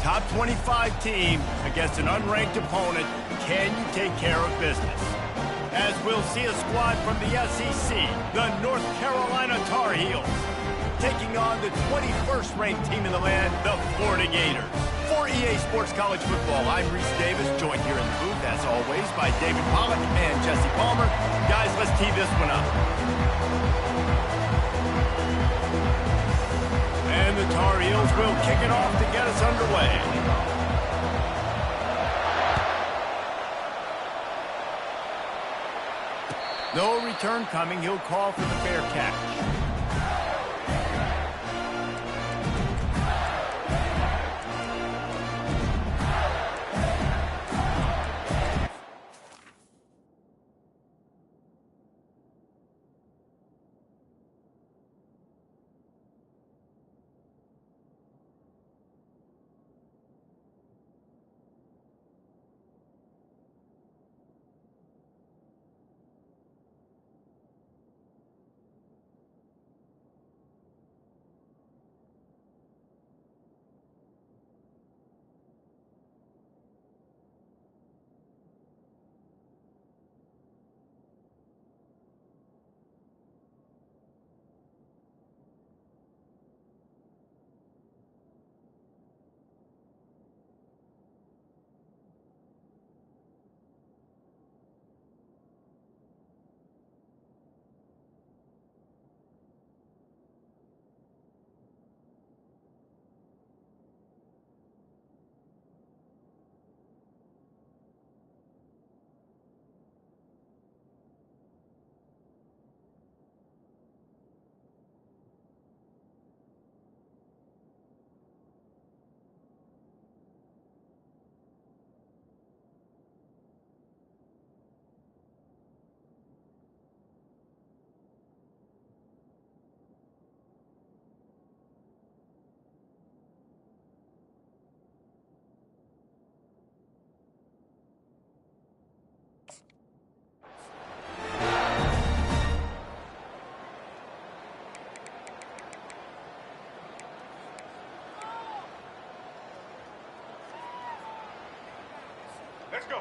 top 25 team against an unranked opponent. Can you take care of business? As we'll see a squad from the SEC, the North Carolina Tar Heels, taking on the 21st ranked team in the land, the Florida Gators. For EA Sports College Football, I'm Reese Davis, joined here in the booth, as always, by David Pollack and Jesse Palmer. Guys, let's tee this one up. And the Tar Heels will kick it off to get us underway. No return coming. He'll call for the fair catch.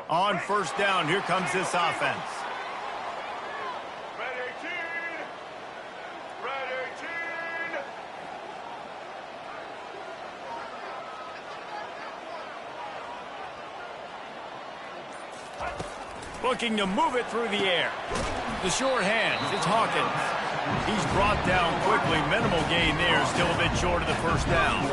On first down, here comes this offense. Red 18! Red 18! Looking to move it through the air. The short hands, it's Hawkins. He's brought down quickly. Minimal gain there, still a bit short of the first down.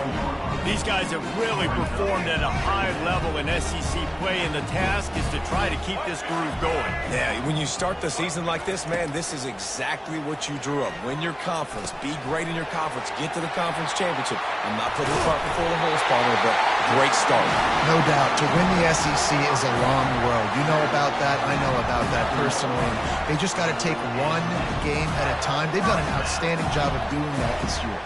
These guys have really performed at a high level in SEC play, and the task is to try to keep this groove going. Yeah, when you start the season like this, man, this is exactly what you drew up. Win your conference, be great in your conference, get to the conference championship. I'm not putting the cart before the horse, Palmer, but great start. No doubt. To win the SEC is a long road. You know about that. I know about that personally. They just got to take one game at a time. They've done an outstanding job of doing that this year.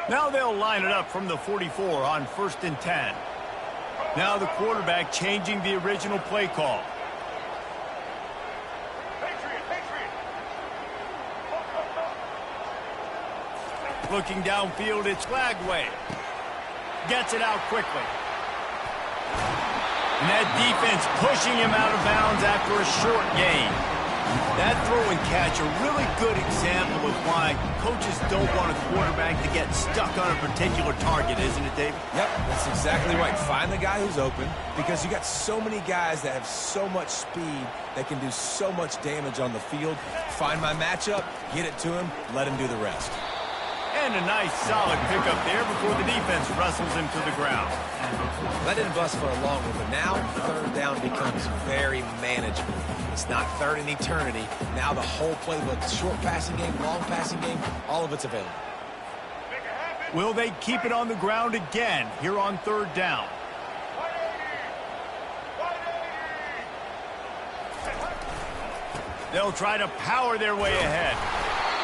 Now they'll line it up from the 44 on 1st and 10. Now the quarterback changing the original play call. Looking downfield, it's Lagway. Gets it out quickly. And that defense pushing him out of bounds after a short gain. That throw and catch, a really good example of why coaches don't want a quarterback to get stuck on a particular target, isn't it, Dave? Yep, that's exactly right. Find the guy who's open, because you got so many guys that have so much speed that can do so much damage on the field. Find my matchup, get it to him, let him do the rest. And a nice solid pickup there before the defense wrestles him to the ground. That didn't bust for a long one, but now third down becomes very manageable. It's not third in eternity. Now the whole playbook, short passing game, long passing game, all of it's available. Will they keep it on the ground again here on third down? They'll try to power their way ahead.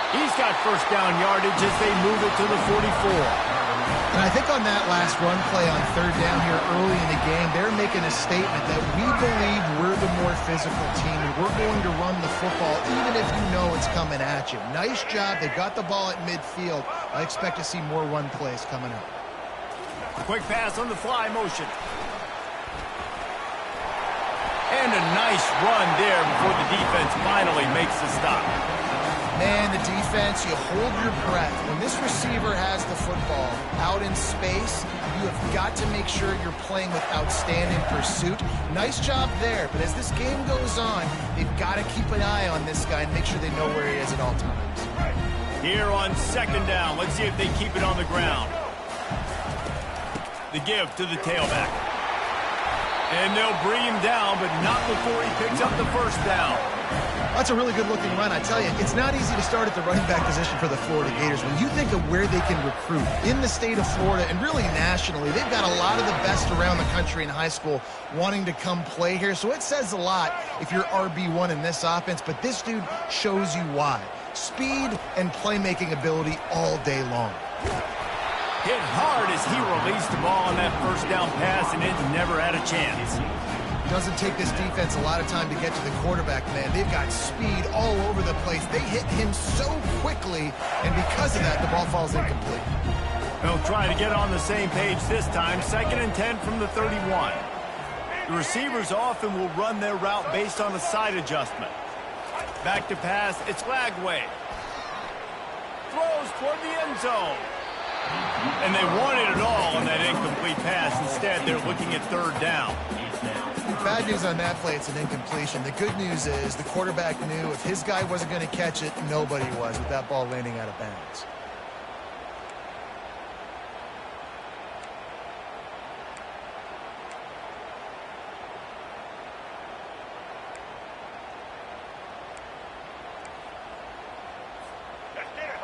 He's got first down yardage as they move it to the 44. And I think on that last run play on third down here early in the game, they're making a statement that we believe we're the more physical team and we're going to run the football even if you know it's coming at you. Nice job. They got the ball at midfield. I expect to see more run plays coming up. Quick pass on the fly motion. And a nice run there before the defense finally makes the stop. Man, the defense, you hold your breath. When this receiver has the football out in space, you have got to make sure you're playing with outstanding pursuit. Nice job there, but as this game goes on, they've got to keep an eye on this guy and make sure they know where he is at all times. Here on second down, let's see if they keep it on the ground. The give to the tailback. And they'll bring him down, but not before he picks up the first down. That's a really good-looking run. I tell you, it's not easy to start at the running back position for the Florida Gators. When you think of where they can recruit in the state of Florida and really nationally, they've got a lot of the best around the country in high school wanting to come play here. So it says a lot if you're RB1 in this offense, but this dude shows you why. Speed and playmaking ability all day long. Hit hard as he released the ball on that first down pass, and it never had a chance. Doesn't take this defense a lot of time to get to the quarterback, man. They've got speed all over the place. They hit him so quickly, and because of that, the ball falls incomplete. They'll try to get on the same page this time. 2nd and 10 from the 31. The receivers often will run their route based on a side adjustment. Back to pass, it's Lagway. Throws toward the end zone. And they wanted it all on that incomplete pass. Instead, they're looking at third down. Bad news on that play, it's an incompletion. The good news is the quarterback knew if his guy wasn't going to catch it, nobody was with that ball landing out of bounds.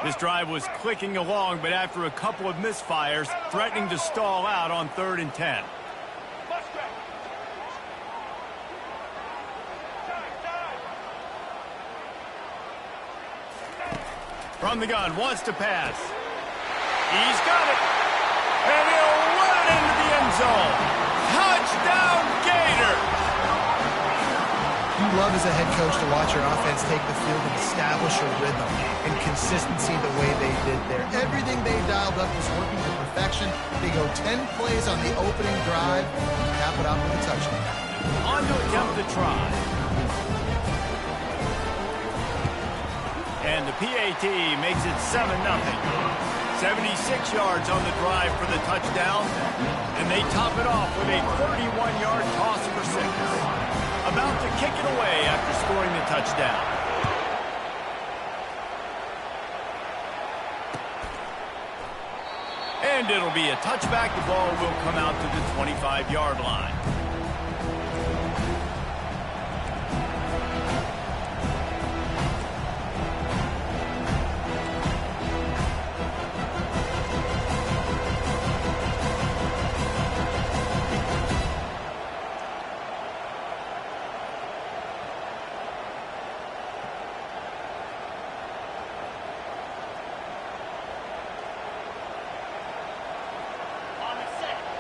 This drive was clicking along, but after a couple of misfires, threatening to stall out on 3rd and 10. From the gun, wants to pass. He's got it. And he'll run it into the end zone. Touchdown, Gators! You love as a head coach to watch your offense take the field and establish a rhythm and consistency the way they did there. Everything they dialed up was working to perfection. They go 10 plays on the opening drive and cap it off with a touchdown. On to attempt the try. And the PAT makes it 7-0. 76 yards on the drive for the touchdown. And they top it off with a 31-yard toss for 6. About to kick it away after scoring the touchdown. And it'll be a touchback. The ball will come out to the 25-yard line.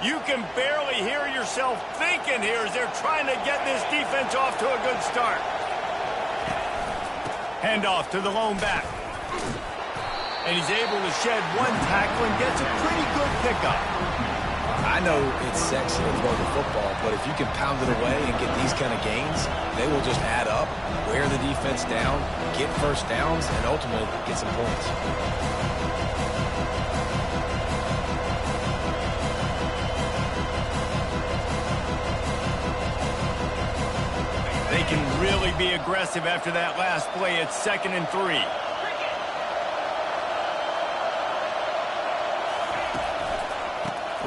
You can barely hear yourself thinking here as they're trying to get this defense off to a good start. Handoff to the lone back. And he's able to shed one tackle and gets a pretty good pickup. I know it's sexy to throw the football, but if you can pound it away and get these kind of gains, they will just add up, wear the defense down, get first downs, and ultimately get some points. They can really be aggressive after that last play. It's 2nd and 3.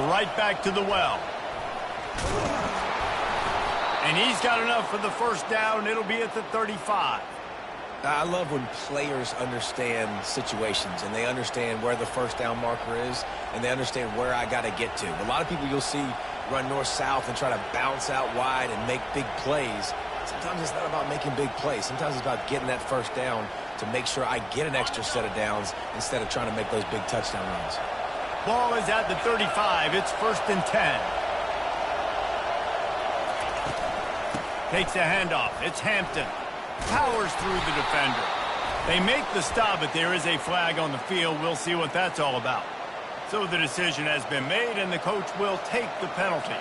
Right back to the well. And he's got enough for the first down. It'll be at the 35. I love when players understand situations and they understand where the first down marker is and they understand where I got to get to. A lot of people you'll see run north-south and try to bounce out wide and make big plays. Sometimes it's not about making big plays. Sometimes it's about getting that first down to make sure I get an extra set of downs instead of trying to make those big touchdown runs. Ball is at the 35. It's 1st and 10. Takes a handoff. It's Hampton. Powers through the defender. They make the stop, but there is a flag on the field. We'll see what that's all about. So the decision has been made, and the coach will take the penalty.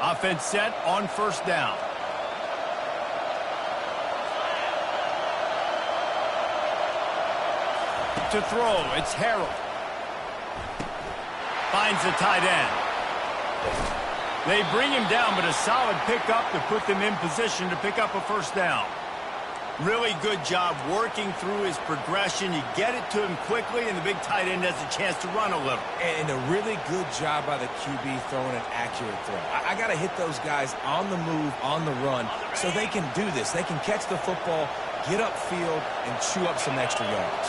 Offense set on 1st down. To throw, it's Harold. Finds the tight end. They bring him down, but a solid pickup to put them in position to pick up a 1st down. Really good job working through his progression. You get it to him quickly, and the big tight end has a chance to run a little. And a really good job by the QB throwing an accurate throw. I got to hit those guys on the move, on the run, so they can do this. They can catch the football, get upfield, and chew up some extra yards.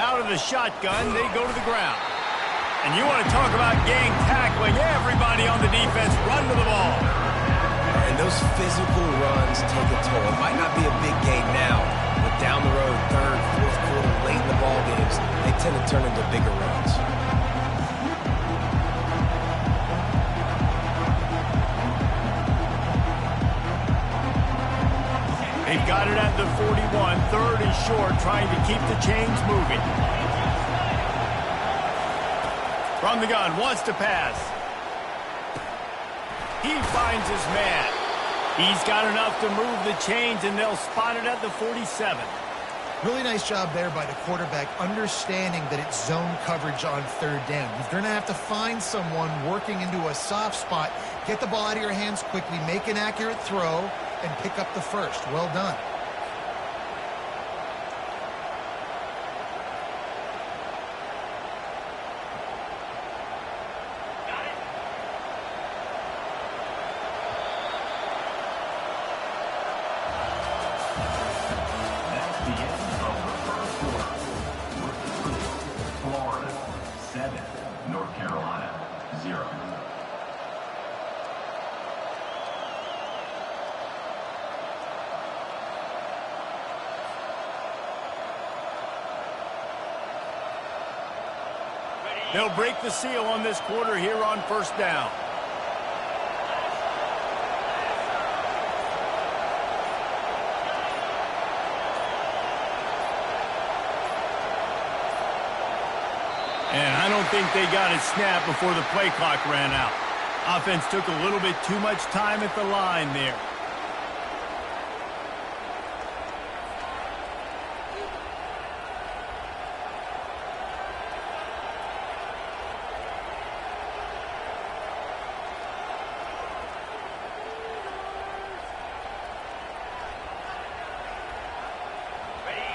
Out of the shotgun, they go to the ground. And you want to talk about gang tackling. Everybody on the defense run to the ball. And those physical runs take a toll. It might not be a big gain now, but down the road, 3rd, 4th quarter, late in the ball games, they tend to turn into bigger runs. They've got it at the 41. 3rd and short, trying to keep the chains moving. From the gun, wants to pass. He finds his man. He's got enough to move the chains, and they'll spot it at the 47. Really nice job there by the quarterback, understanding that it's zone coverage on 3rd down. You're going to have to find someone working into a soft spot, get the ball out of your hands quickly, make an accurate throw, and pick up the 1st. Well done. North Carolina, 0. They'll break the seal on this quarter here on 1st down. And I don't think they got it snapped before the play clock ran out. Offense took a little bit too much time at the line there.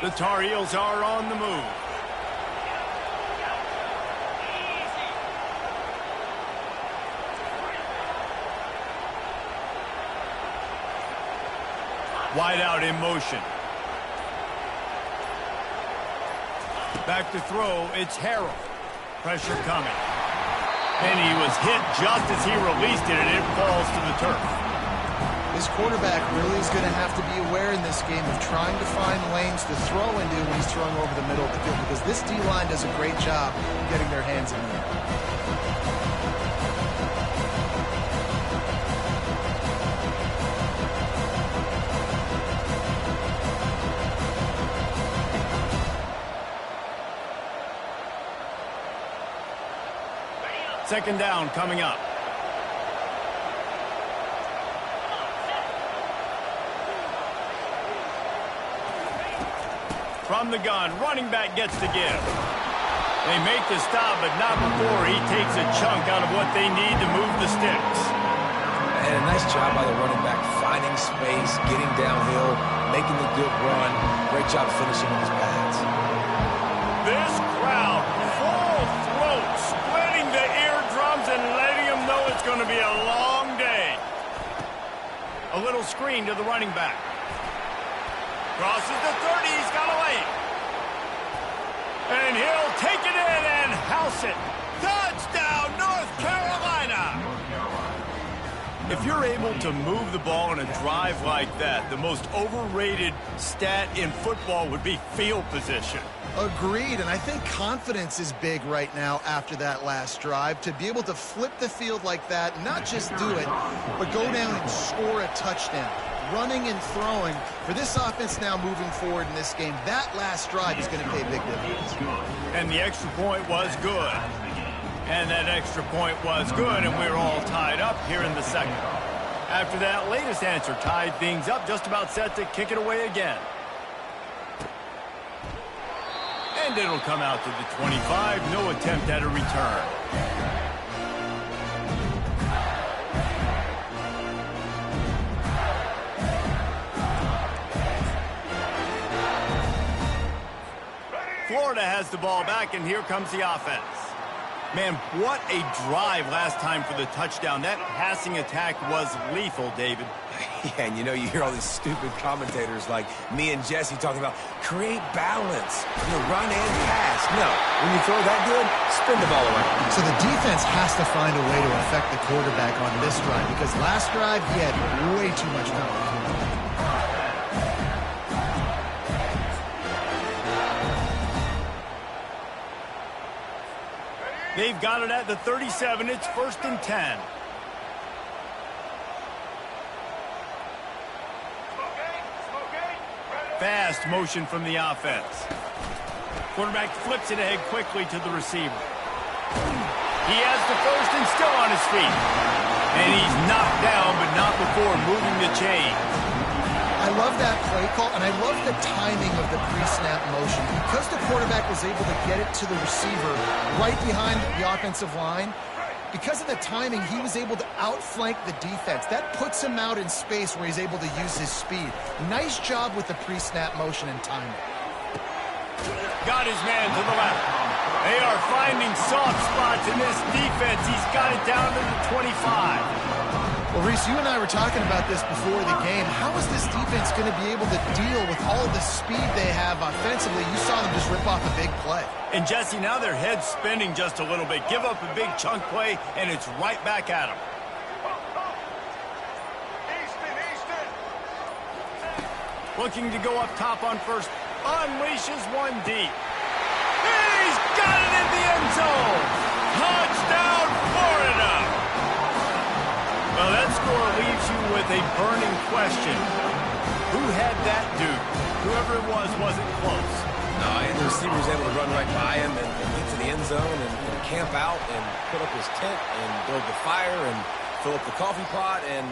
The Tar Heels are on the move. Wide out in motion. Back to throw, it's Harold. Pressure coming. And he was hit just as he released it, and it falls to the turf. This quarterback really is going to have to be aware in this game of trying to find lanes to throw into when he's throwing over the middle of the field, because this D-line does a great job getting their hands in there. Second down coming up. From the gun, running back gets to give. They make the stop, but not before he takes a chunk out of what they need to move the sticks. And a nice job by the running back, finding space, getting downhill, making the good run. Great job finishing with his pads. This crowd, full throat, splitting the eardrums and letting them know it's going to be a long day. A little screen to the running back. Crosses the 30, he's got a lane. And he'll take it in and house it. Touchdown, North Carolina! If you're able to move the ball in a drive like that, the most overrated stat in football would be field position. Agreed, and I think confidence is big right now after that last drive. To be able to flip the field like that, not just do it, but go down and score a touchdown. Running and throwing, for this offense now moving forward in this game, that last drive is going to pay big dividends. And the extra point was good. And that extra point was good, and we're all tied up here in the second. After that latest answer tied things up, just about set to kick it away again. And it'll come out to the 25, no attempt at a return. Florida has the ball back, and here comes the offense. Man, what a drive last time for the touchdown. That passing attack was lethal, David. Yeah, and you hear all these stupid commentators like me and Jesse talking about create balance, run and pass. No, when you throw that good, spin the ball around. So the defense has to find a way to affect the quarterback on this drive, because last drive he had way too much power. They've got it at the 37. It's 1st and 10. Fast motion from the offense. Quarterback flips it ahead quickly to the receiver. He has the first and still on his feet. And he's knocked down, but not before moving the chains. I love that play call, and I love the timing of the pre-snap motion. Because the quarterback was able to get it to the receiver right behind the offensive line, because of the timing, he was able to outflank the defense. That puts him out in space where he's able to use his speed. Nice job with the pre-snap motion and timing. Got his man to the left. They are finding soft spots in this defense. He's got it down to the 25. Well, Reese, you and I were talking about this before the game. How is this defense going to be able to deal with all the speed they have offensively? You saw them just rip off a big play. And, Jesse, now their head's spinning just a little bit. Give up a big chunk play, and it's right back at them. Easton. Looking to go up top on first. Unleashes one deep. He's got it in the end zone. Touchdown, Florida. Well, that score leaves you with a burning question. Who had that dude? Whoever it was wasn't close. No, and the receiver was able to run right by him and get to the end zone and camp out and put up his tent and build the fire and fill up the coffee pot and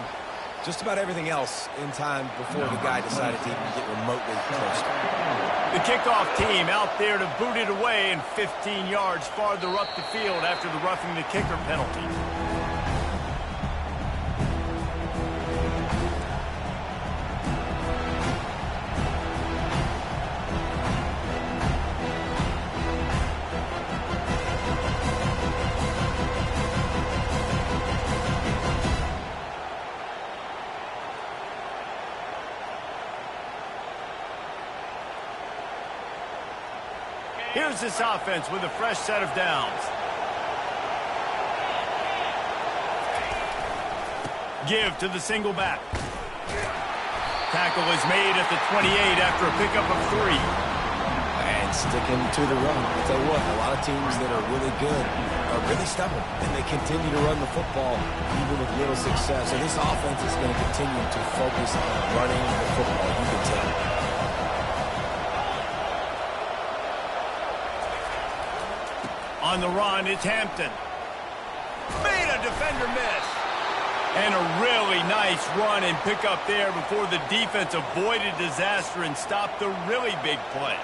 just about everything else in time before the guy decided to even get remotely close to him. The kickoff team out there to boot it away and 15 yards farther up the field after the roughing the kicker penalty. Here's this offense with a fresh set of downs. Give to the single back. Tackle is made at the 28 after a pickup of 3. And sticking to the run. I'll tell you what, a lot of teams that are really good are really stubborn, and they continue to run the football even with little success. So this offense is going to continue to focus on running the football, you can tell. On the run, it's Hampton. Made a defender miss. And a really nice run and pick up there before the defense avoided disaster and stopped the really big play.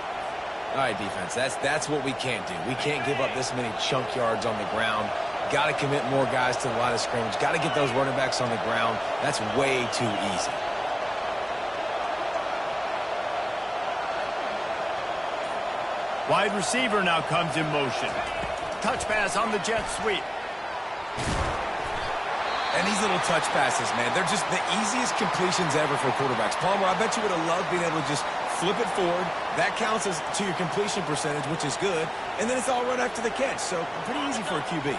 All right, defense, that's what we can't do. We can't give up this many chunk yards on the ground. Got to commit more guys to the line of scrimmage. Got to get those running backs on the ground. That's way too easy. Wide receiver now comes in motion. Touch pass on the jet sweep. And these little touch passes, man, they're just the easiest completions ever for quarterbacks. Palmer, I bet you would have loved being able to just flip it forward. That counts as to your completion percentage, which is good. And then it's all run after the catch. So pretty easy for a QB.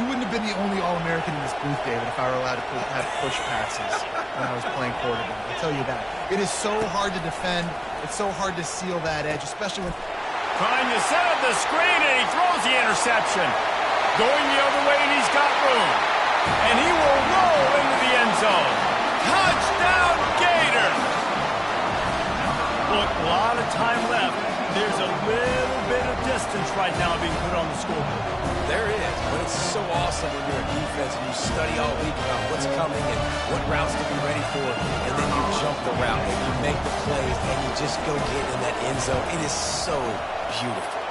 You wouldn't have been the only All-American in this booth, David, if I were allowed to have push passes when I was playing quarterback. I'll tell you that. It is so hard to defend. It's so hard to seal that edge, especially when... Trying to set up the screen, and he throws the interception. Going the other way, and he's got room. And he will roll into the end zone. Touchdown, Gators! Look, a lot of time left. There's a little bit of distance right now being put on the scoreboard. There is, but it's so awesome when you're a defense and you study all week about what's coming and what routes to be ready for, and then you jump the route and you make the plays and you just go get in that end zone. It is so beautiful.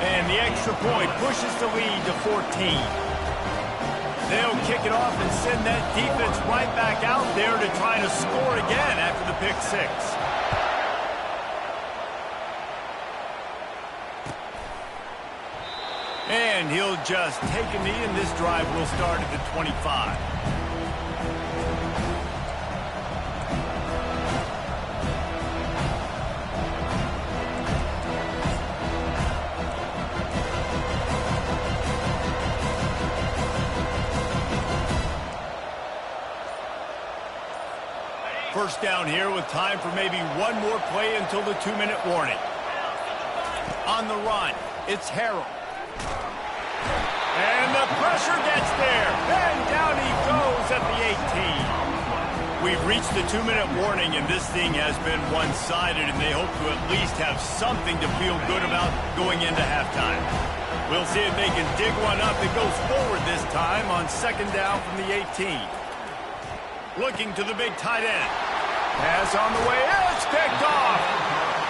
And the extra point pushes the lead to 14. They'll kick it off and send that defense right back out there to try to score again after the pick six. And he'll just take a knee, and this drive will start at the 25. First down here with time for maybe one more play until the 2-minute warning. On the run, it's Harrell. And the pressure gets there. And down he goes at the 18. We've reached the 2-minute warning, and this thing has been one-sided, and they hope to at least have something to feel good about going into halftime. We'll see if they can dig one up that goes forward this time on second down from the 18. Looking to the big tight end. Pass on the way. It's picked off.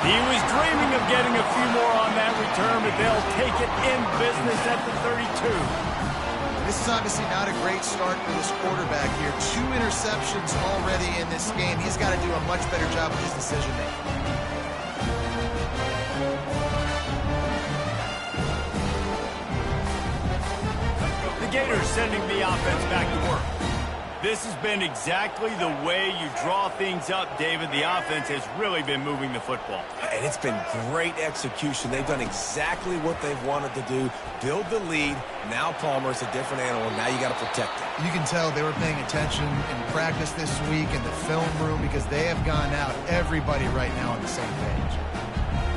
He was dreaming of getting a few more on that return, but they'll take it in business at the 32. This is obviously not a great start for this quarterback here. 2 interceptions already in this game. He's got to do a much better job with his decision-making. The Gators sending the offense back to work. This has been exactly the way you draw things up, David. The offense has really been moving the football. And it's been great execution. They've done exactly what they've wanted to do. Build the lead. Now Palmer's a different animal. Now you got to protect it. You can tell they were paying attention in practice this week in the film room because they have gone out, everybody right now on the same page.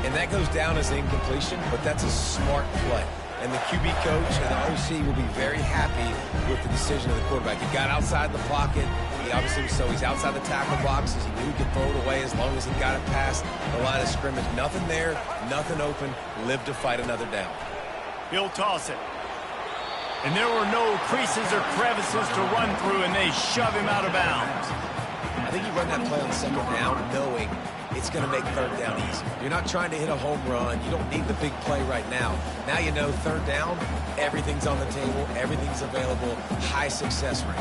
And that goes down as incompletion, but that's a smart play. And the QB coach and the OC will be very happy with the decision of the quarterback. He got outside the pocket. He obviously was he's outside the tackle boxes. He knew he could throw it away as long as he got it past the line of scrimmage. Nothing there, nothing open. Live to fight another down. He'll toss it. And there were no creases or crevices to run through, and they shove him out of bounds. I think you run that play on second down knowing it's going to make third down easy. You're not trying to hit a home run. You don't need the big play right now. Now you know third down, everything's on the table, everything's available, high success rate.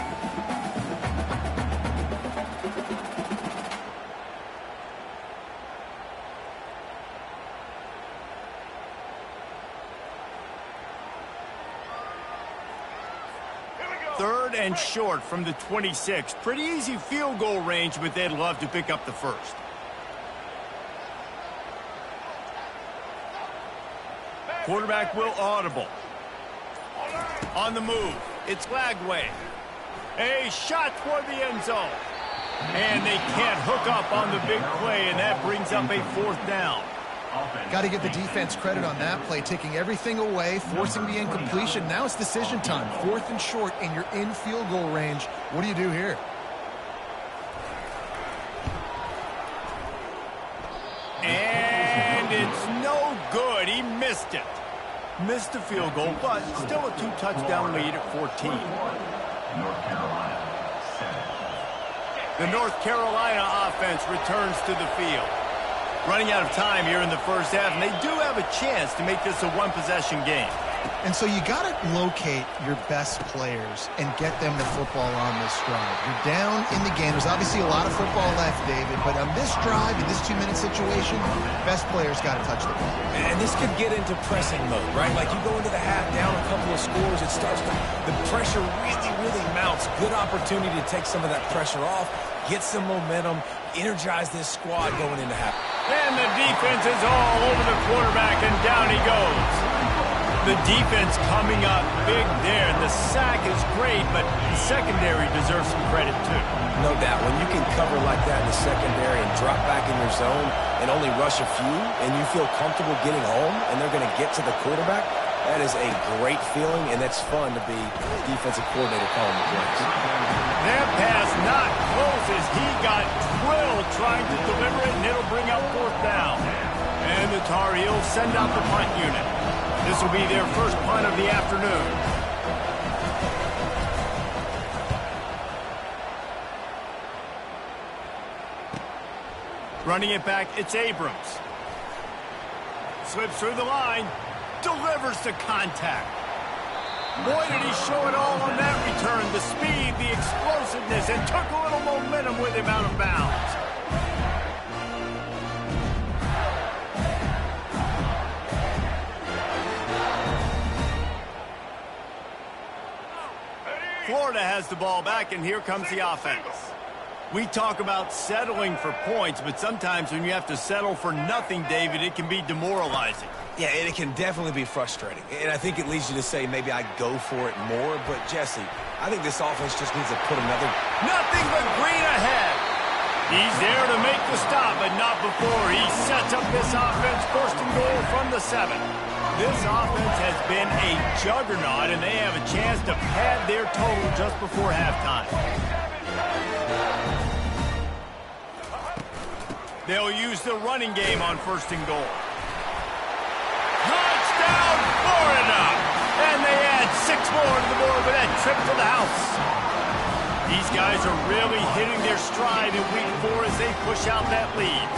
Third and short from the 26. Pretty easy field goal range, but they'd love to pick up the first. Quarterback will audible. On the move, it's Lagway. A shot toward the end zone. And they can't hook up on the big play, and that brings up a fourth down. Got to give the defense credit on that play, taking everything away, forcing the incompletion. Now it's decision time. Fourth and short, and you're in field goal range. What do you do here? And it's no good. He missed it. Missed the field goal, but still a 2-touchdown lead at 14. North Carolina, 7. The North Carolina offense returns to the field. Running out of time here in the first half, and they do have a chance to make this a one-possession game. And so you got to locate your best players and get them the football on this drive. You're down in the game. There's obviously a lot of football left, David, but on this drive, in this 2-minute situation, best players got to touch the ball. And this could get into pressing mode, right? Like you go into the half down a couple of scores, it starts to, the pressure really, really mounts. Good opportunity to take some of that pressure off. get some momentum, energize this squad going into half. And the defense is all over the quarterback, and down he goes. The defense coming up big there. The sack is great, but the secondary deserves some credit too. No doubt. When you can cover like that in the secondary and drop back in your zone and only rush a few, and you feel comfortable getting home, and they're going to get to the quarterback, that is a great feeling, and that's fun to be defensive coordinator calling the plays. That pass not close as he got drilled trying to deliver it, and it'll bring up 4th down. And the Tar Heels send out the punt unit. This will be their first punt of the afternoon. Running it back, it's Abrams. Slips through the line, delivers the contact. Boy, did he show it all on that return. The speed, the explosiveness, and took a little momentum with him out of bounds. Florida has the ball back, and here comes the offense. We talk about settling for points, but sometimes when you have to settle for nothing, David, it can be demoralizing. Yeah, and it can definitely be frustrating. And I think it leads you to say maybe I go for it more. But, Jesse, I think this offense just needs to put another... Nothing but green ahead. He's there to make the stop, but not before he sets up this offense. 1st and goal from the 7. This offense has been a juggernaut, and they have a chance to pad their total just before halftime. They'll use the running game on 1st and goal. Touchdown, Florida! And they add 6 more to the board with that trip to the house. These guys are really hitting their stride in week 4 as they push out that lead.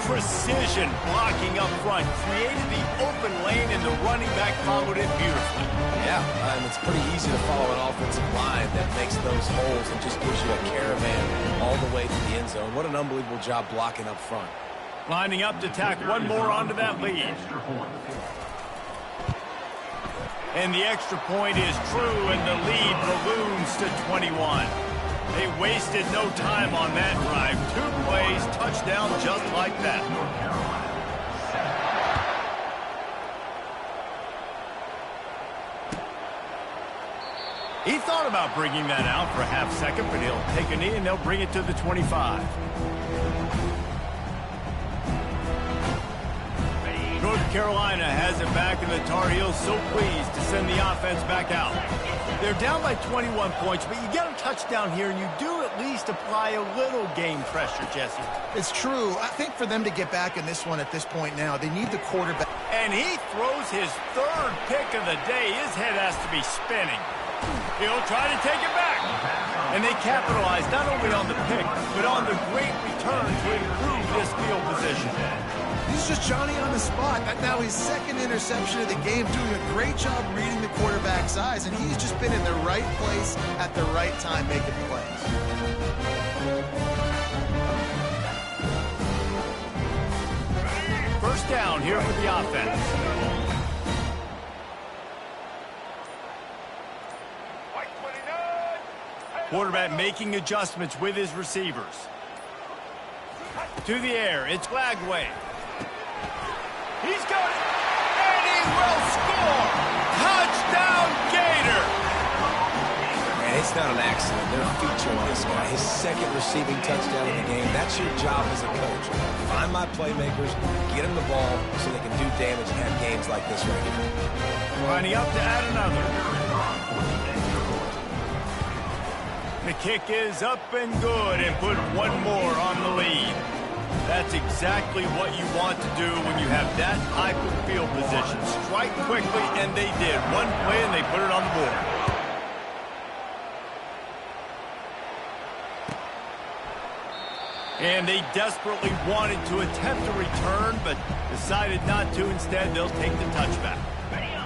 Precision blocking up front, created the open lane, and the running back followed it beautifully. Yeah, and it's pretty easy to follow an offensive line that makes those holes and just gives you a caravan all the way to the end zone. What an unbelievable job blocking up front. Lining up to tack one more onto that lead. And the extra point is true, and the lead balloons to 21. They wasted no time on that drive. 2 plays, touchdown just like that. He thought about bringing that out for a half second, but he'll take a knee and they'll bring it to the 25. North Carolina has it back, and the Tar Heels so pleased to send the offense back out. They're down by 21 points, but you get a touchdown here, and you do at least apply a little game pressure, Jesse. It's true. I think for them to get back in this one at this point now, they need the quarterback. And he throws his 3rd pick of the day. His head has to be spinning. He'll try to take it back. And they capitalize not only on the pick, but on the great return to improve this field position. He's just Johnny on the spot. Now his 2nd interception of the game, doing a great job reading the quarterback's eyes, and he's just been in the right place at the right time making plays. First down here for the offense. Quarterback making adjustments with his receivers. To the air, it's Glagway. He's got it, and he will score! Touchdown, Gator! Man, it's not an accident. They're featuring this guy. His 2nd receiving touchdown of the game. That's your job as a coach. Find my playmakers, get them the ball so they can do damage and have games like this right here. Lining up to add another. The kick is up and good, and put 1 more on the lead. That's exactly what you want to do when you have that type of field position. Strike quickly, and they did. 1 play, and they put it on the board. And they desperately wanted to attempt a return, but decided not to. Instead, they'll take the touchback.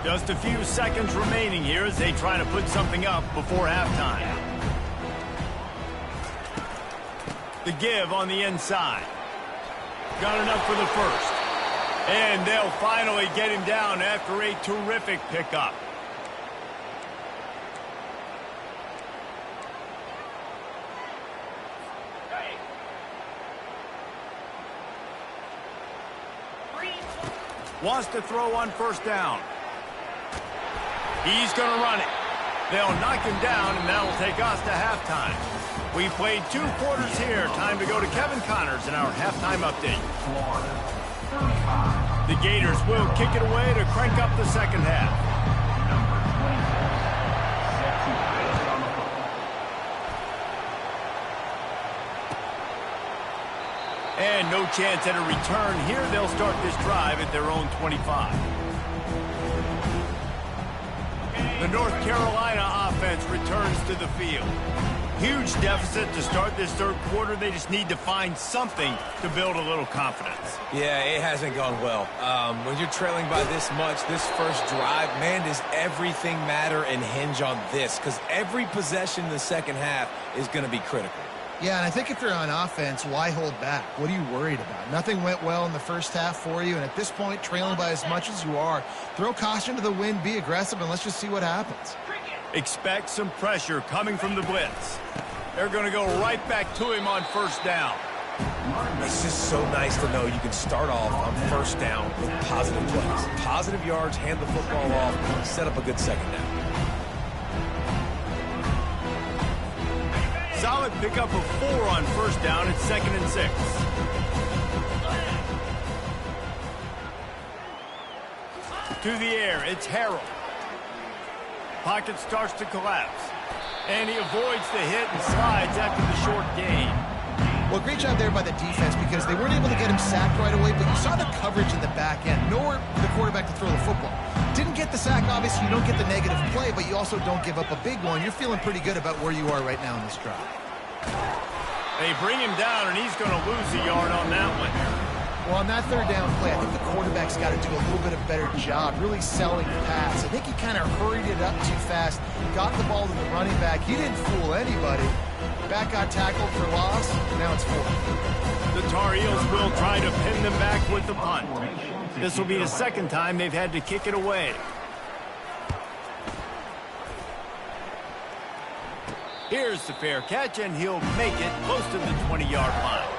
Just a few seconds remaining here as they try to put something up before halftime. The give on the inside. Got enough for the 1st. And they'll finally get him down after a terrific pickup. Wants to throw on first down. He's going to run it. They'll knock him down, and that'll take us to halftime. We played 2 quarters here. Time to go to Kevin Connors in our halftime update. The Gators will kick it away to crank up the second half. And no chance at a return here. They'll start this drive at their own 25. The North Carolina offense returns to the field. Huge deficit to start this third quarter. They just need to find something to build a little confidence. Yeah, it hasn't gone well. When you're trailing by this much, this first drive, man, does everything matter and hinge on this? Because every possession in the second half is going to be critical. Yeah, and I think if you're on offense, why hold back? What are you worried about? Nothing went well in the first half for you, and at this point, trailing by as much as you are, throw caution to the wind, be aggressive, and let's just see what happens. Expect some pressure coming from the blitz. They're going to go right back to him on first down. It's just so nice to know you can start off on first down with positive plays. Positive yards, hand the football off, set up a good second down. Solid pickup of 4 on first down. It's 2nd and 6. To the air, it's Harrell. Pocket starts to collapse. And he avoids the hit and slides after the short gain. Well, great job there by the defense because they weren't able to get him sacked right away, but you saw the coverage in the back end. Nowhere for the quarterback to throw the football. Didn't get the sack, obviously you don't get the negative play, but you also don't give up a big one. You're feeling pretty good about where you are right now in this drive. They bring him down, and he's going to lose a yard on that one. Well, on that third down play, I think the quarterback's got to do a little bit of a better job really selling the pass. I think he kind of hurried it up too fast, got the ball to the running back. He didn't fool anybody. Back got tackled for loss, and now it's 4. The Tar Heels will try to pin them back with the punt. This will be the second time they've had to kick it away. Here's the fair catch, and he'll make it close to the 20-yard line.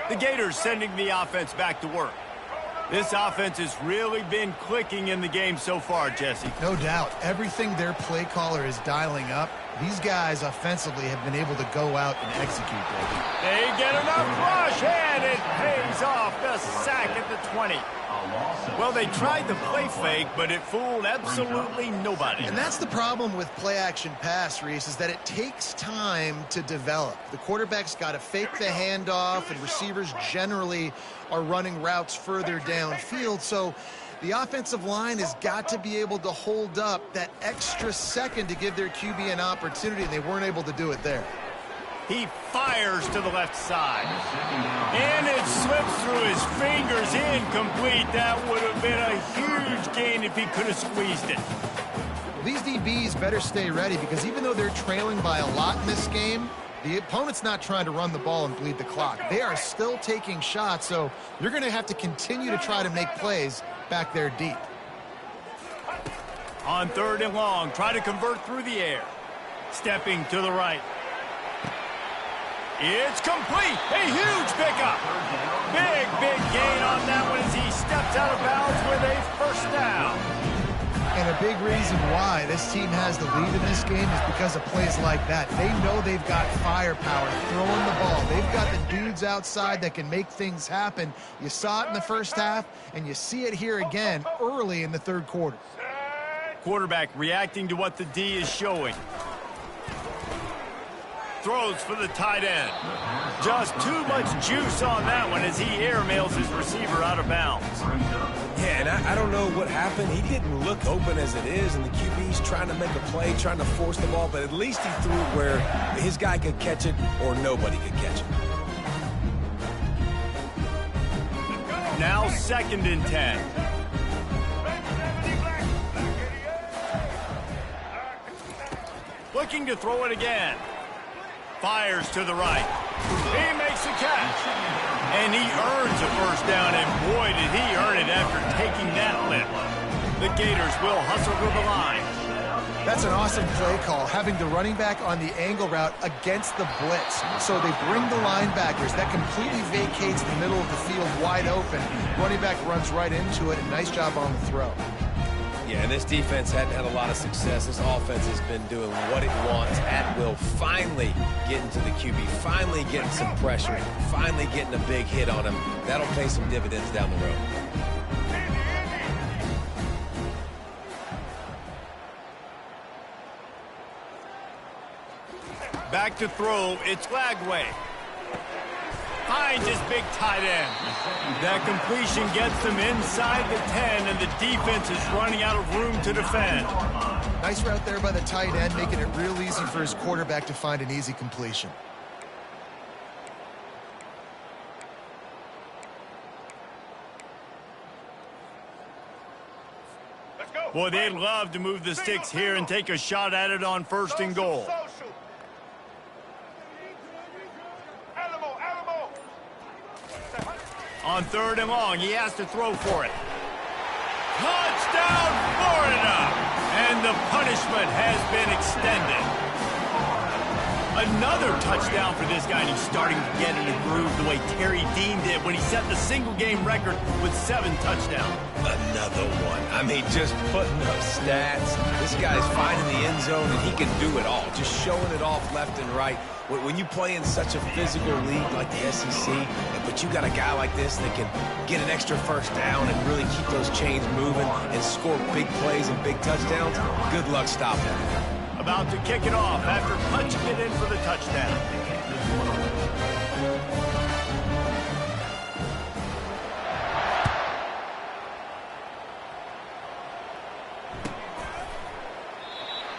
The Gators sending the offense back to work. This offense has really been clicking in the game so far, Jesse. No doubt. Everything their play caller is dialing up, these guys offensively have been able to go out and execute, baby. They get enough rush, and it pays off. The sack at the 20. Well, they tried the play fake, but it fooled absolutely nobody. And that's the problem with play-action pass, Reese, is that it takes time to develop. The quarterback's got to fake the handoff, and receivers generally are running routes further downfield. So the offensive line has got to be able to hold up that extra second to give their QB an opportunity, and they weren't able to do it there. He fires to the left side. And it slips through his fingers, incomplete. That would have been a huge gain if he could have squeezed it. These DBs better stay ready because even though they're trailing by a lot in this game, the opponent's not trying to run the ball and bleed the clock. They are still taking shots, so you're going to have to continue to try to make plays back there deep. On 3rd and long, try to convert through the air. Stepping to the right. It's complete. A huge pickup. Big gain on that one as he steps out of bounds with a first down. And a big reason why this team has the lead in this game is because of plays like that. They know they've got firepower throwing the ball. They've got the dudes outside that can make things happen. You saw it in the first half, and you see it here again early in the third quarter. Quarterback reacting to what the D is showing. Throws for the tight end. Just too much juice on that one as he airmails his receiver out of bounds. Yeah, and I don't know what happened. He didn't look open as it is, and the QB's trying to make a play, trying to force the ball, but at least he threw it where his guy could catch it or nobody could catch it. Now 2nd and 10. Looking to throw it again. Fires to the right. He makes the catch. And he earns a first down, and boy, did he earn it after taking that lift. The Gators will hustle to the line. That's an awesome play call, having the running back on the angle route against the blitz. So they bring the linebackers. That completely vacates the middle of the field wide open. Running back runs right into it, and nice job on the throw. Yeah, and this defense hadn't had a lot of success. This offense has been doing what it wants at will. Finally getting to the QB, finally getting some pressure, finally getting a big hit on him. That'll pay some dividends down the road. Back to throw, it's Lagway. Finds his big tight end. That completion gets them inside the 10, and the defense is running out of room to defend. Nice route there by the tight end, making it real easy for his quarterback to find an easy completion. Let's go. Boy, they'd love to move the sticks here and take a shot at it on 1st and goal. On 3rd and long, he has to throw for it. Touchdown, Florida! And the punishment has been extended. Another touchdown for this guy, and he's starting to get in the groove the way Terry Dean did when he set the single-game record with 7 touchdowns. Another one. I mean, just putting up stats. This guy's finding the end zone, and he can do it all. Just showing it off left and right. When you play in such a physical league like the SEC, but you got a guy like this that can get an extra first down and really keep those chains moving and score big plays and big touchdowns, good luck stopping him. About to kick it off after punching it in for the touchdown.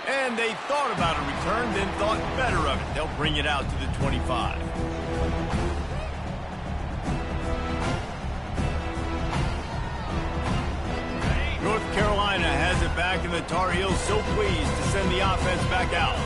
And they thought about a return, then thought better of it. They'll bring it out to the 25. North Carolina has it back, and the Tar Heels so pleased to send the offense back out.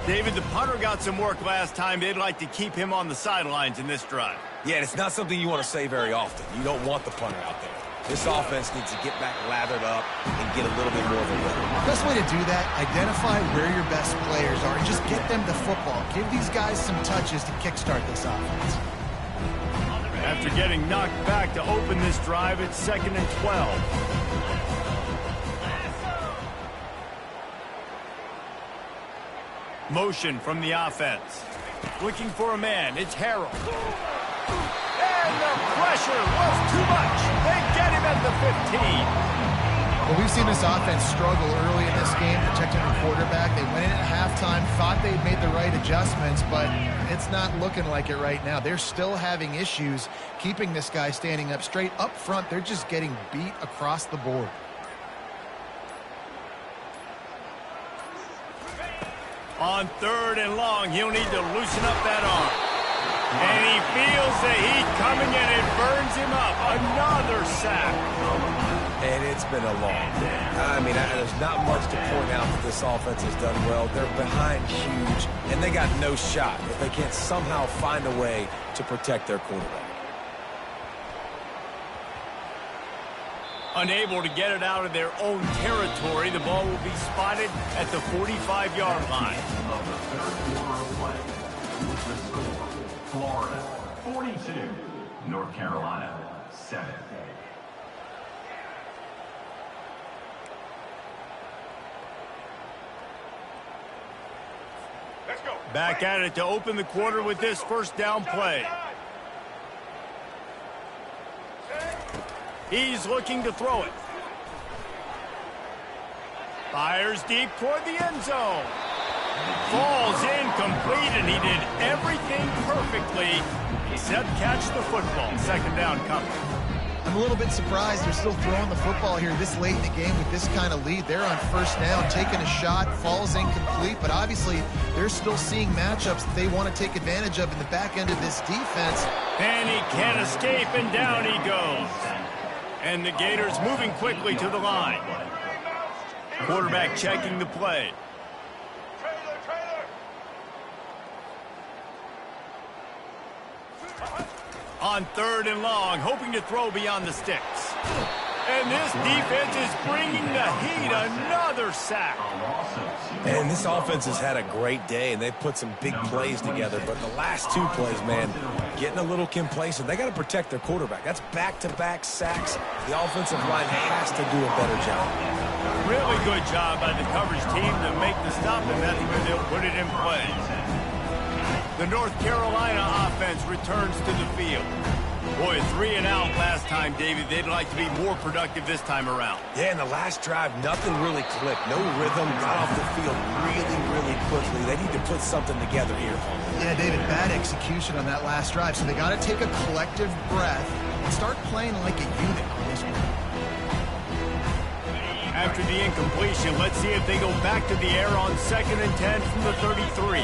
David, the punter got some work last time. They'd like to keep him on the sidelines in this drive. Yeah, and it's not something you want to say very often. You don't want the punter out there. This offense needs to get back lathered up and get a little bit more of a rhythm. Best way to do that, identify where your best players are and just get them the football. Give these guys some touches to kickstart this offense. After getting knocked back to open this drive, it's 2nd and 12. Motion from the offense. Looking for a man. It's Harrell. And the pressure was too much. They get him at the 15. Well, we've seen this offense struggle early in this game, protecting the quarterback. They went in at halftime, thought they'd made the right adjustments, but it's not looking like it right now. They're still having issues keeping this guy standing up straight. Up front, they're just getting beat across the board. On 3rd and long, he'll need to loosen up that arm. And he feels the heat coming in. It burns him up. Another sack. And it's been a long day. I mean, there's not much to point out that this offense has done well. They're behind huge, and they got no shot if they can't somehow find a way to protect their quarterback. Unable to get it out of their own territory, the ball will be spotted at the 45-yard line. Florida 42, North Carolina 7. Let's go. Back at it to open the quarter with this first down play. He's looking to throw it. Fires deep toward the end zone. Falls incomplete, and he did everything perfectly except catch the football. 2nd down coming. I'm a little bit surprised they're still throwing the football here this late in the game with this kind of lead. They're on 1st down, taking a shot, falls incomplete, but obviously they're still seeing matchups that they want to take advantage of in the back end of this defense. And he can't escape, and down he goes. And the Gators moving quickly to the line. Quarterback checking the play. On 3rd and long, hoping to throw beyond the sticks. And this defense is bringing the heat. Another sack. And this offense has had a great day, and they've put some big plays together. But the last 2 plays, man, getting a little complacent. They got to protect their quarterback. That's back-to-back sacks. The offensive line has to do a better job. Really good job by the coverage team to make the stop, and that's where they'll put it in play. The North Carolina offense returns to the field. Boy, 3 and out last time, David. They'd like to be more productive this time around. Yeah, in the last drive, nothing really clicked. No rhythm, got off the field really quickly. They need to put something together here. Yeah, David, bad execution on that last drive. So they got to take a collective breath and start playing like a unit on this one. After the incompletion, let's see if they go back to the air on 2nd and 10 from the 33.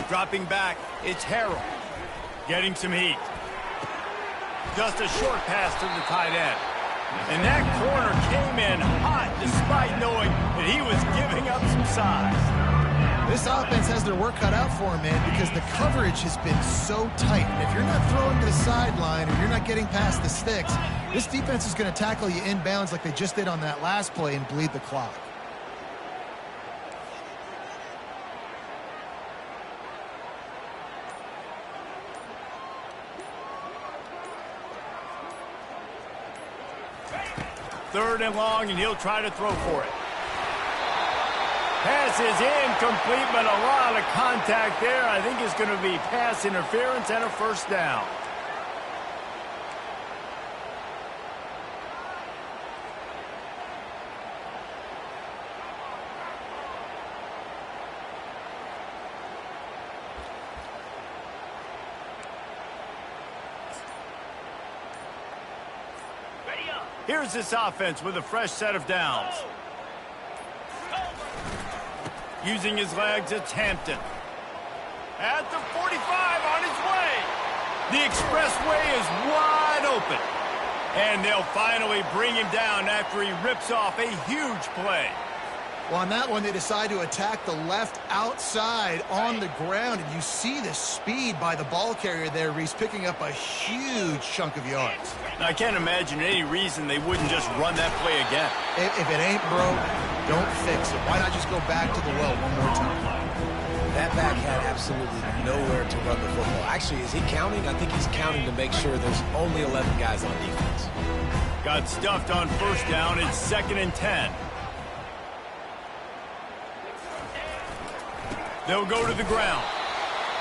Dropping back, it's Harrell. Getting some heat. Just a short pass to the tight end. And that corner came in hot despite knowing that he was giving up some size. This offense has their work cut out for them, man, because the coverage has been so tight. And if you're not throwing to the sideline or you're not getting past the sticks, this defense is going to tackle you inbounds like they just did on that last play and bleed the clock. Third and long, and he'll try to throw for it. Pass is incomplete, but a lot of contact there. I think it's going to be pass interference and a first down. Here's this offense with a fresh set of downs. Using his legs, it's Hampton. At the 45 on his way. The expressway is wide open. And they'll finally bring him down after he rips off a huge play. Well, on that one, they decide to attack the left outside on the ground, and you see the speed by the ball carrier there, Reese, picking up a huge chunk of yards. Now, I can't imagine any reason they wouldn't just run that play again. If it ain't broke, don't fix it. Why not just go back to the well one more time? That back had absolutely nowhere to run the football. Actually, is he counting? I think he's counting to make sure there's only 11 guys on defense. Got stuffed on first down. It's 2nd and 10. They'll go to the ground.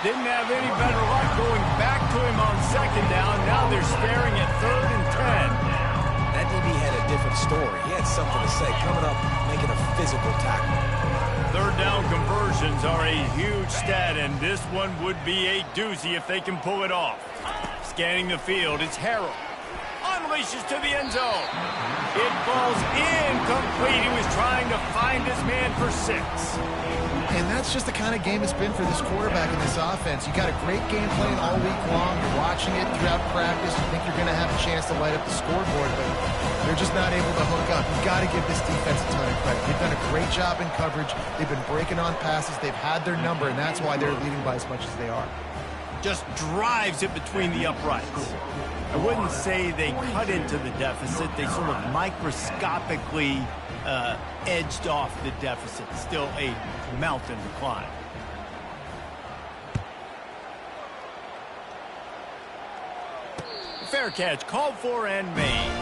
Didn't have any better luck going back to him on 2nd down. Now they're staring at 3rd and 10. That DB had a different story. He had something to say, coming up, making a physical tackle. 3rd down conversions are a huge stat, and this one would be a doozy if they can pull it off. Scanning the field, it's Harrell. Unleashes to the end zone. It falls incomplete. He was trying to find his man for 6. And that's just the kind of game it's been for this quarterback in this offense. You got a great game plan all week long. You're watching it throughout practice. You think you're going to have a chance to light up the scoreboard, but they're just not able to hook up. You've got to give this defense a ton of credit. They've done a great job in coverage. They've been breaking on passes. They've had their number, and that's why they're leading by as much as they are. Just drives it between the uprights. I wouldn't say they cut into the deficit. They sort of microscopically edged off the deficit. Still a mountain to climb. Fair catch, called for and made.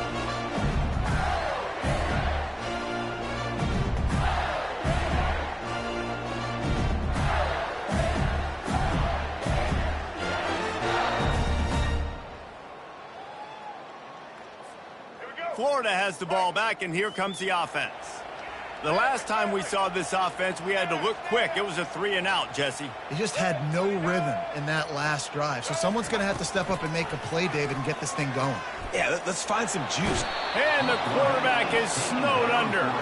Florida has the ball back, and here comes the offense. The last time we saw this offense, we had to look quick. It was a 3 and out, Jesse. They just had no rhythm in that last drive. So someone's going to have to step up and make a play, David, and get this thing going. Yeah, let's find some juice. And the quarterback is snowed under.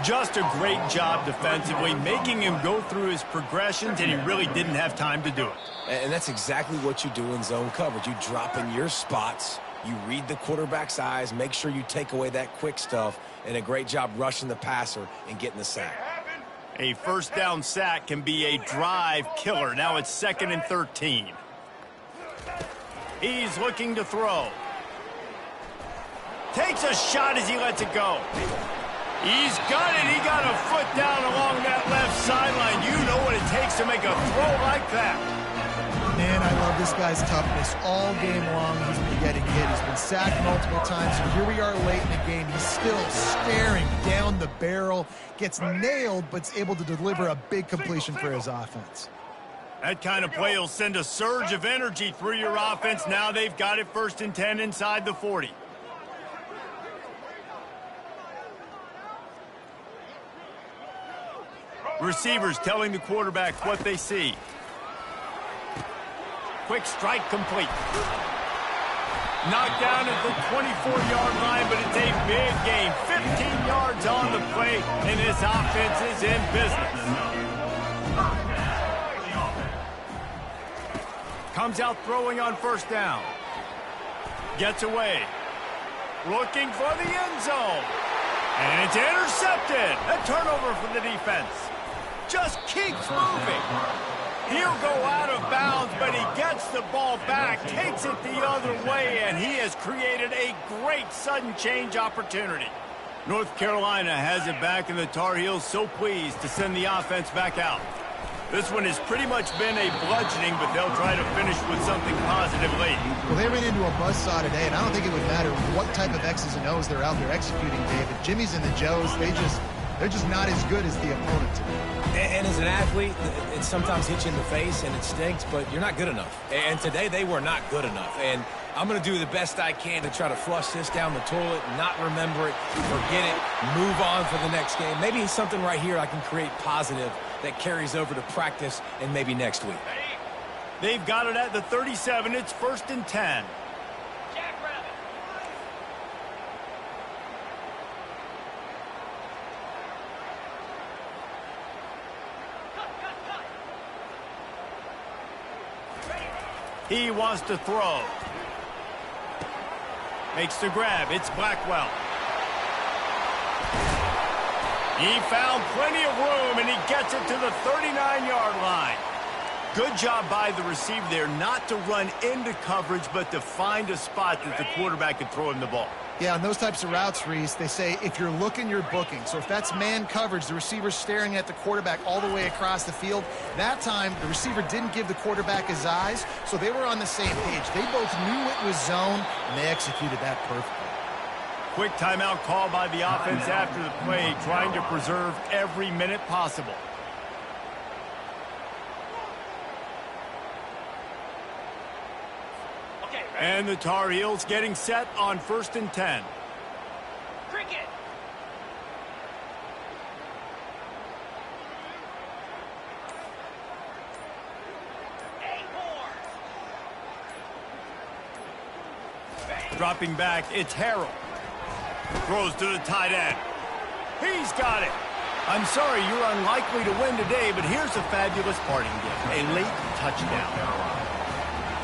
Just a great job defensively, making him go through his progressions, and he really didn't have time to do it. And that's exactly what you do in zone coverage. You drop in your spots. You read the quarterback's eyes, make sure you take away that quick stuff, and a great job rushing the passer and getting the sack. A first down sack can be a drive killer. Now it's 2nd and 13. He's looking to throw. Takes a shot as he lets it go. He's got it. He got a foot down along that left sideline. You know what it takes to make a throw like that. Man, I love this guy's toughness. All game long, he's been getting hit. He's been sacked multiple times. So here we are late in the game. He's still staring down the barrel. Gets nailed, but's able to deliver a big completion for his offense. That kind of play will send a surge of energy through your offense. Now they've got it 1st and 10 inside the 40. Receivers telling the quarterback what they see. Quick strike complete. Knocked down at the 24-yard line, but it's a big gain. 15 yards on the play, and this offense is in business. Comes out throwing on 1st down. Gets away. Looking for the end zone. And it's intercepted. A turnover for the defense. Just keeps moving. He'll go out of bounds, but he gets the ball back, takes it the other way, and he has created a great sudden change opportunity. North Carolina has it back, and the Tar Heels so pleased to send the offense back out. This one has pretty much been a bludgeoning, but they'll try to finish with something positive late. Well, they ran into a buzzsaw today, and I don't think it would matter what type of X's and O's they're out there executing, David. Jimmy's and the Joes, they're just not as good as the opponent today. And as an athlete, it sometimes hits you in the face and it stinks, but you're not good enough. And today they were not good enough. And I'm going to do the best I can to try to flush this down the toilet, not remember it, forget it, move on for the next game. Maybe something right here I can create positive that carries over to practice and maybe next week. They've got it at the 37. It's 1st and 10. He wants to throw. Makes the grab. It's Blackwell. He found plenty of room, and he gets it to the 39-yard line. Good job by the receiver there not to run into coverage, but to find a spot that the quarterback could throw him the ball. Yeah, on those types of routes, Reese, they say if you're looking, you're booking. So if that's man coverage, the receiver's staring at the quarterback all the way across the field. That time, the receiver didn't give the quarterback his eyes, so they were on the same page. They both knew it was zone, and they executed that perfectly. Quick timeout call by the offense after the play, trying to preserve every minute possible. And the Tar Heels getting set on 1st and 10. Cricket. Dropping back, it's Harrell. Throws to the tight end. He's got it. I'm sorry, you're unlikely to win today, but here's a fabulous parting gift. A late touchdown.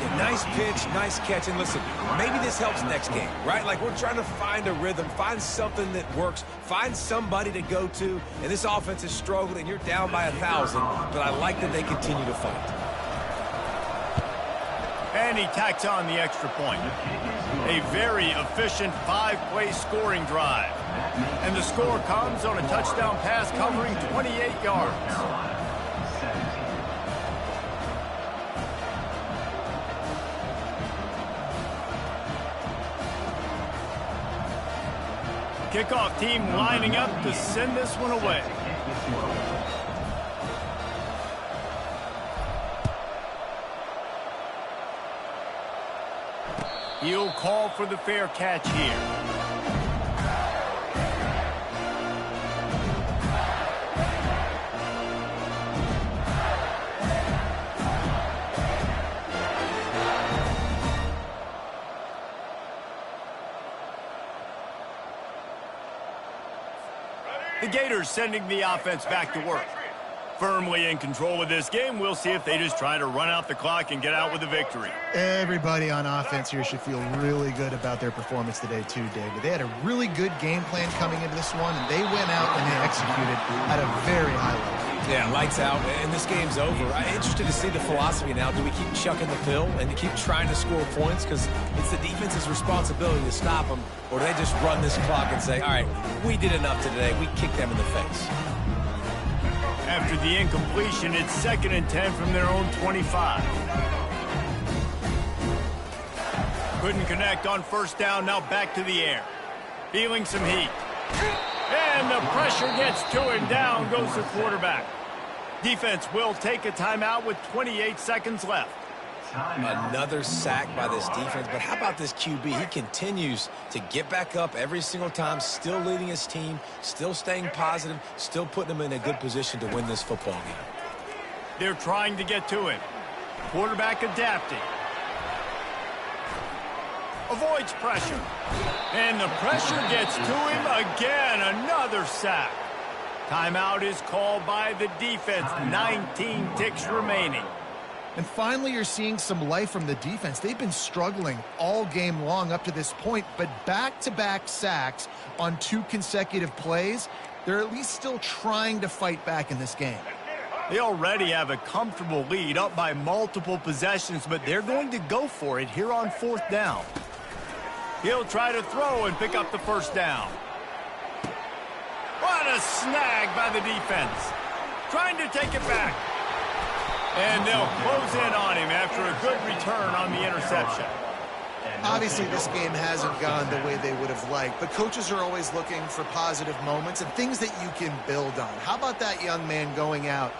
Yeah, nice pitch, nice catch, and listen, maybe this helps next game, right? Like we're trying to find a rhythm, find something that works, find somebody to go to, and this offense has struggled, and you're down by 1,000, but I like that they continue to fight. And he tacks on the extra point. A very efficient 5-play scoring drive. And the score comes on a touchdown pass covering 28 yards. Kickoff team lining up to send this one away. He'll call for the fair catch here. The Gators sending the offense back to work. Firmly in control of this game. We'll see if they just try to run out the clock and get out with a victory. Everybody on offense here should feel really good about their performance today too, David. They had a really good game plan coming into this one, and they went out and they executed at a very high level. Yeah, lights out, and this game's over. I'm interested to see the philosophy now. Do we keep chucking the pill and keep trying to score points because it's the defense's responsibility to stop them, or do they just run this clock and say, all right, we did enough today. We kicked them in the face. After the incompletion, it's 2nd and 10 from their own 25. Couldn't connect on 1st down, now back to the air. Feeling some heat. And the pressure gets to him. Down goes the quarterback. Defense will take a timeout with 28 seconds left. Another sack by this defense, but how about this QB? He continues to get back up every single time, still leading his team, still staying positive, still putting them in a good position to win this football game. They're trying to get to him. Quarterback adapting. Avoids pressure. And the pressure gets to him again. Another sack. Timeout is called by the defense. 19 ticks remaining. And finally, you're seeing some life from the defense. They've been struggling all game long up to this point, but back-to-back sacks on 2 consecutive plays, they're at least still trying to fight back in this game. They already have a comfortable lead, up by multiple possessions, but they're going to go for it here on 4th down. He'll try to throw and pick up the 1st down. What a snag by the defense. Trying to take it back. And they'll close in on him after a good return on the interception. Obviously, this game hasn't gone the way they would have liked, but coaches are always looking for positive moments and things that you can build on. How about that young man going out,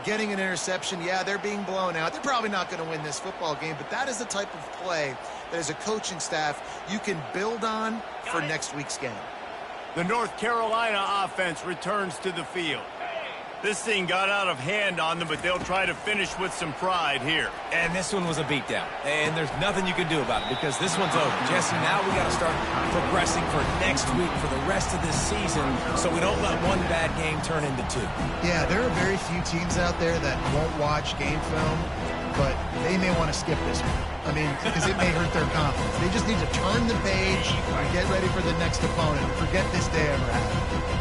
getting an interception? Yeah, they're being blown out. They're probably not going to win this football game, but that is the type of play that as a coaching staff you can build on for next week's game. The North Carolina offense returns to the field. This thing got out of hand on them, but they'll try to finish with some pride here. And this one was a beatdown. And there's nothing you can do about it because this one's over. Jesse, now we got to start progressing for next week for the rest of this season so we don't let one bad game turn into 2. Yeah, there are very few teams out there that won't watch game film, but they may want to skip this one. I mean, because it may hurt their confidence. They just need to turn the page and get ready for the next opponent. Forget this day ever happened.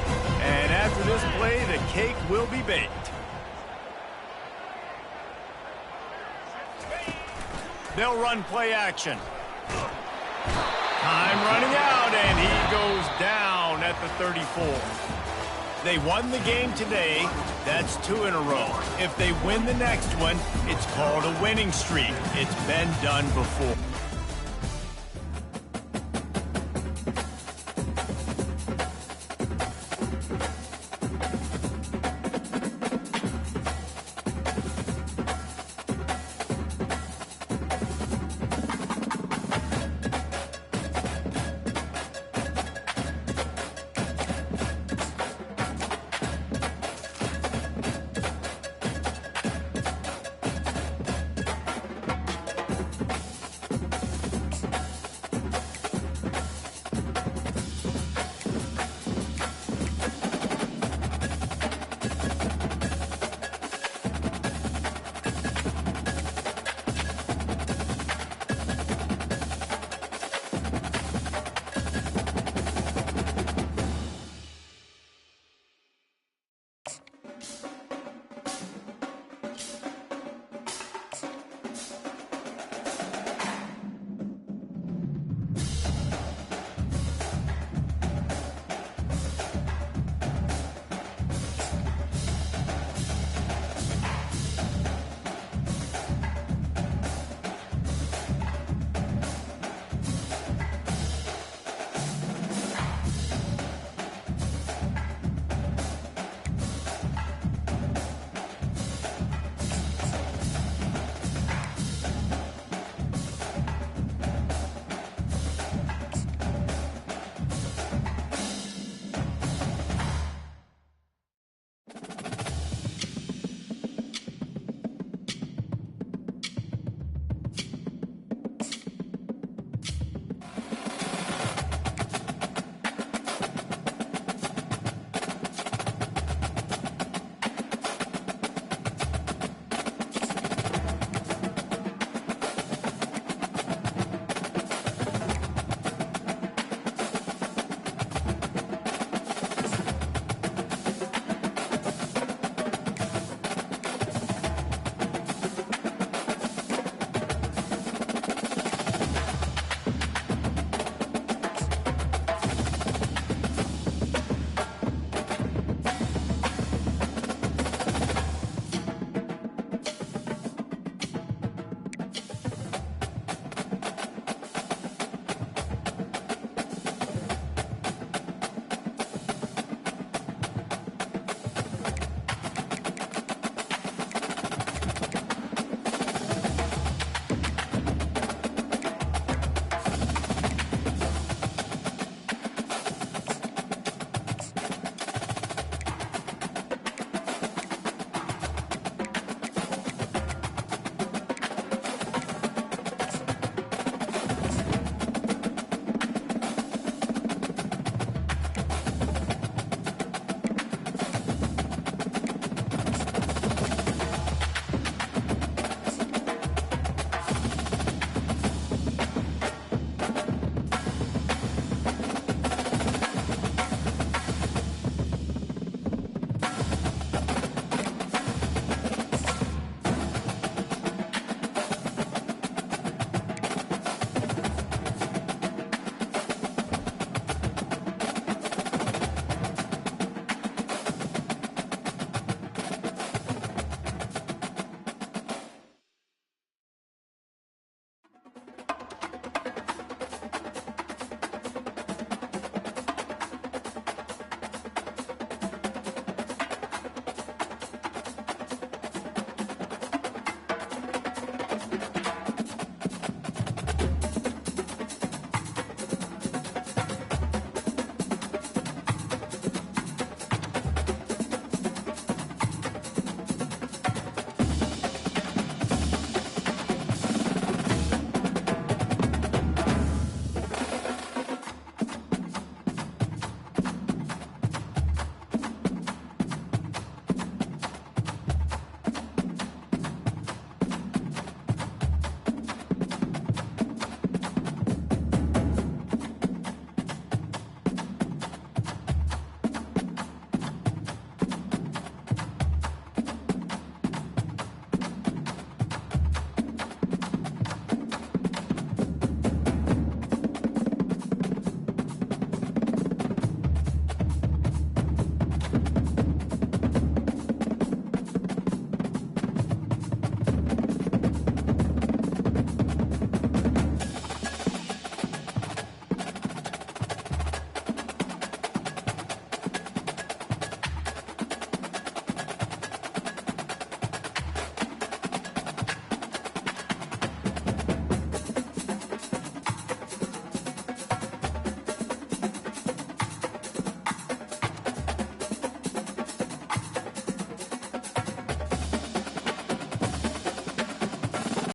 And after this play, the cake will be baked. They'll run play action. Time running out, and he goes down at the 34. They won the game today. That's 2 in a row. If they win the next one, it's called a winning streak. It's been done before.